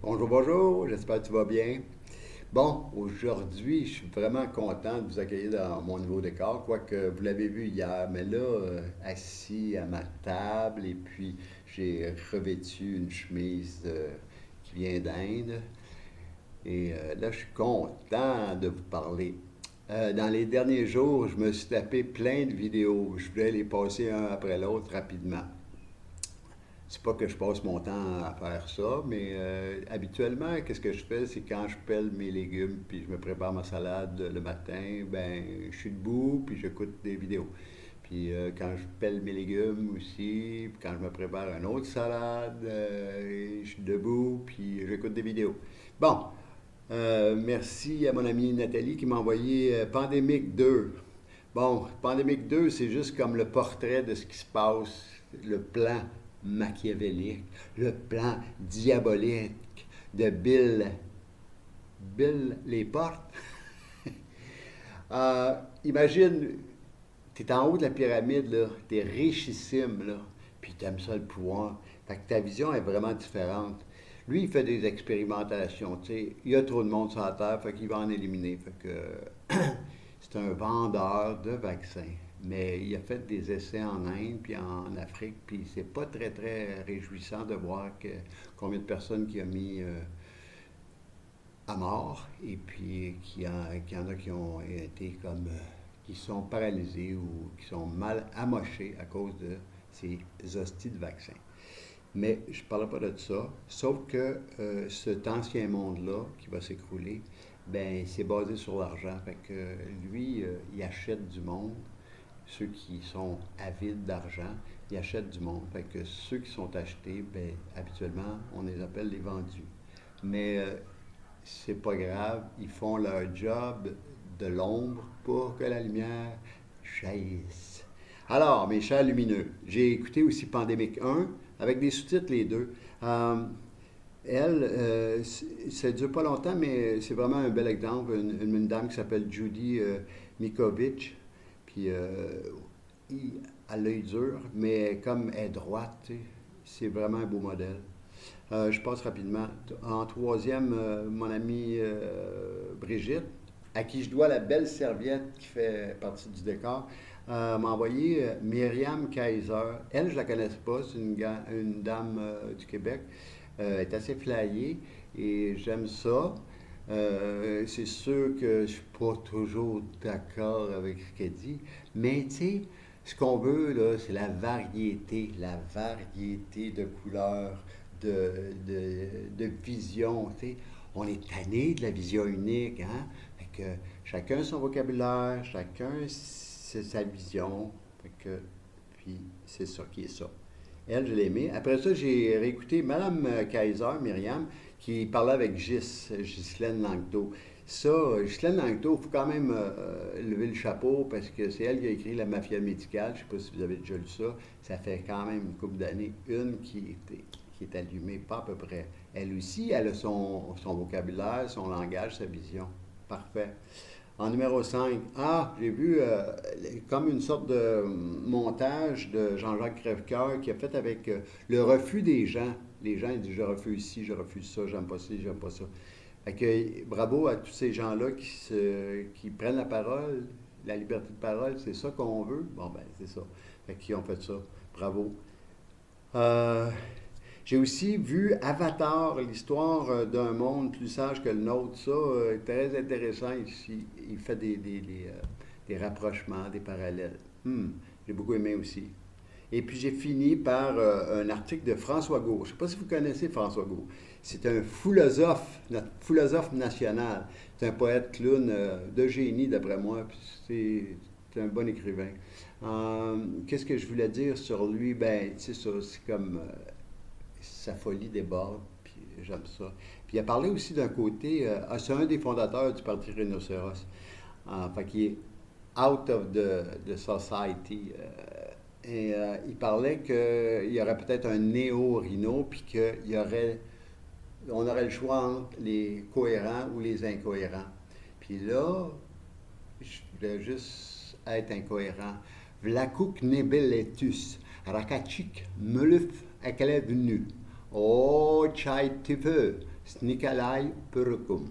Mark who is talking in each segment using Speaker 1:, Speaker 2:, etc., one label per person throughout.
Speaker 1: Bonjour, bonjour, j'espère que tu vas bien. Bon, aujourd'hui, je suis vraiment content de vous accueillir dans mon nouveau décor, quoique vous l'avez vu hier, mais là, assis à ma table, et puis j'ai revêtu une chemise qui vient d'Inde, et là, je suis content de vous parler. Dans les derniers jours, je me suis tapé plein de vidéos. Je voulais les passer un après l'autre rapidement. C'est pas que je passe mon temps à faire ça, mais habituellement, qu'est-ce que je fais, c'est quand je pèle mes légumes puis je me prépare ma salade le matin, ben je suis debout puis j'écoute des vidéos. Puis quand je pèle mes légumes aussi, puis quand je me prépare une autre salade, je suis debout puis j'écoute des vidéos. Bon, merci à mon amie Nathalie qui m'a envoyé Pandémique 2. Bon, Pandémique 2, c'est juste comme le portrait de ce qui se passe, le plan machiavélique, le plan diabolique de Bill Lesporte. Imagine, tu es en haut de la pyramide, là, tu es richissime, là, puis tu aimes ça le pouvoir. Fait que ta vision est vraiment différente. Lui, il fait des expérimentations, tu sais. Il y a trop de monde sur la Terre, fait qu'il va en éliminer. Fait que c'est un vendeur de vaccins. Mais il a fait des essais en Inde puis en Afrique, puis c'est pas très très réjouissant de voir combien de personnes qui a mis à mort, et puis qu'il y en a qui ont été comme qui sont paralysés ou qui sont mal amochés à cause de ces hosties de vaccins. Mais je ne parle pas de ça, sauf que cet ancien monde-là qui va s'écrouler, ben c'est basé sur l'argent. Fait que lui, il achète du monde. Ceux qui sont avides d'argent, ils achètent du monde. Fait que ceux qui sont achetés, ben habituellement, on les appelle les vendus. Mais c'est pas grave, ils font leur job de l'ombre pour que la lumière jaillisse. Alors, mes chers lumineux, j'ai écouté aussi Pandémique 1 avec des sous-titres les deux. Euh, Elle, ça dure pas longtemps, mais c'est vraiment un bel exemple. Une dame qui s'appelle Judy Mikovic, puis elle l'œil dur, mais comme elle est droite, tu sais, c'est vraiment un beau modèle. Je passe rapidement. En troisième, mon amie Brigitte, à qui je dois la belle serviette qui fait partie du décor, m'a envoyé Myriam Kaiser. Elle, je la connais pas, c'est une dame du Québec. Elle est assez flyée et j'aime ça. C'est sûr que je suis pas toujours d'accord avec ce qu'elle dit, mais tu sais, ce qu'on veut, là, c'est la variété de couleurs, de visions, tu sais. On est tanné de la vision unique, hein? Fait que chacun son vocabulaire, chacun sa vision. Fait que, puis c'est ça qui est ça. Elle, je l'ai aimée. Après ça, j'ai réécouté Madame Kaiser, Myriam, qui parlait avec Ghislaine Langto. Ça, Ghislaine Langto, il faut quand même lever le chapeau parce que c'est elle qui a écrit La Mafia médicale. Je ne sais pas si vous avez déjà lu ça. Ça fait quand même une couple d'années. Une qui est allumée, pas à peu près. Elle aussi, elle a son vocabulaire, son langage, sa vision. Parfait. En numéro 5, j'ai vu comme une sorte de montage de Jean-Jacques Crèvecoeur qui a fait avec le refus des gens. Les gens ils disent je refuse ci, je refuse ça, j'aime pas ci, j'aime pas ça. Fait que bravo à tous ces gens-là qui prennent la parole, la liberté de parole, c'est ça qu'on veut. Bon ben c'est ça. Fait qu'ils ont fait ça. Bravo. Euh, j'ai aussi vu Avatar, l'histoire d'un monde plus sage que le nôtre. Ça, très intéressant ici. Il fait des rapprochements, des parallèles. J'ai beaucoup aimé aussi. Et puis j'ai fini par un article de François Gault. Je ne sais pas si vous connaissez François Gault. C'est un philosophe, notre philosophe national. C'est un poète clown de génie, d'après moi. Puis c'est un bon écrivain. Qu'est-ce que je voulais dire sur lui? Ben, tu sais, c'est comme sa folie déborde, puis j'aime ça. Puis il a parlé aussi d'un côté, c'est un des fondateurs du Parti Rhinocéros. Fait qu'il est out of the society. Il parlait qu'il y aurait peut-être un néo-rhino, puis on aurait le choix entre les cohérents ou les incohérents. Puis là, je voulais juste être incohérent. Vlakuk nebeletus, rakachik meluf akalevnu. O Chaitife, Snikalai Purukum.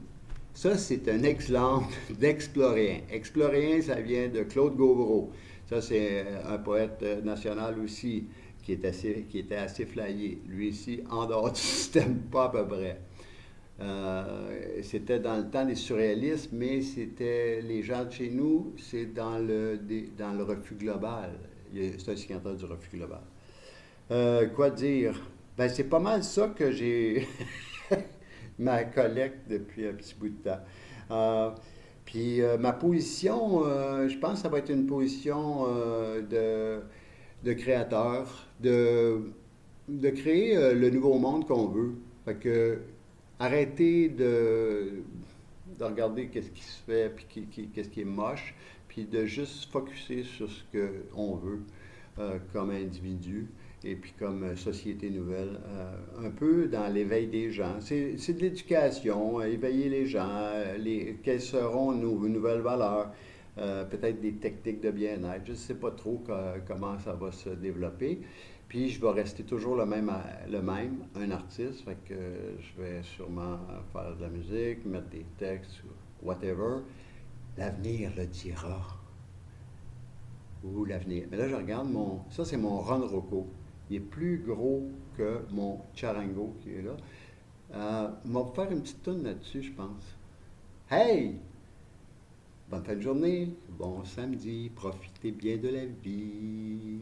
Speaker 1: Ça, c'est un exemple d'explorien. Explorien, ça vient de Claude Gauvreau. Ça, c'est un poète national aussi qui était assez flyé. Lui ici, en dehors du système, pas à peu près. C'était dans le temps des surréalistes, mais c'était les gens de chez nous, c'est dans le refus global. C'est un signataire du refus global. Quoi dire? Ben, c'est pas mal ça que j'ai ma collecte depuis un petit bout de temps. Euh, Ma position, je pense que ça va être une position de créateur, de créer le nouveau monde qu'on veut. Fait que arrêter de regarder qu'est-ce qui se fait, puis qu'est-ce qui est moche, puis de juste focuser sur ce qu'on veut comme individu et puis comme société nouvelle, un peu dans l'éveil des gens. C'est de l'éducation, éveiller les gens, quelles seront nos nouvelles valeurs, peut-être des techniques de bien-être. Je ne sais pas trop comment ça va se développer. Puis je vais rester toujours le même, un artiste, fait que je vais sûrement faire de la musique, mettre des textes, whatever. L'avenir le dira. Ou l'avenir. Mais là, je regarde ça, c'est mon Ron Rocco. Il est plus gros que mon Charango qui est là. On va faire une petite tourne là-dessus, je pense. Hey! Bonne fin de journée, bon samedi, profitez bien de la vie.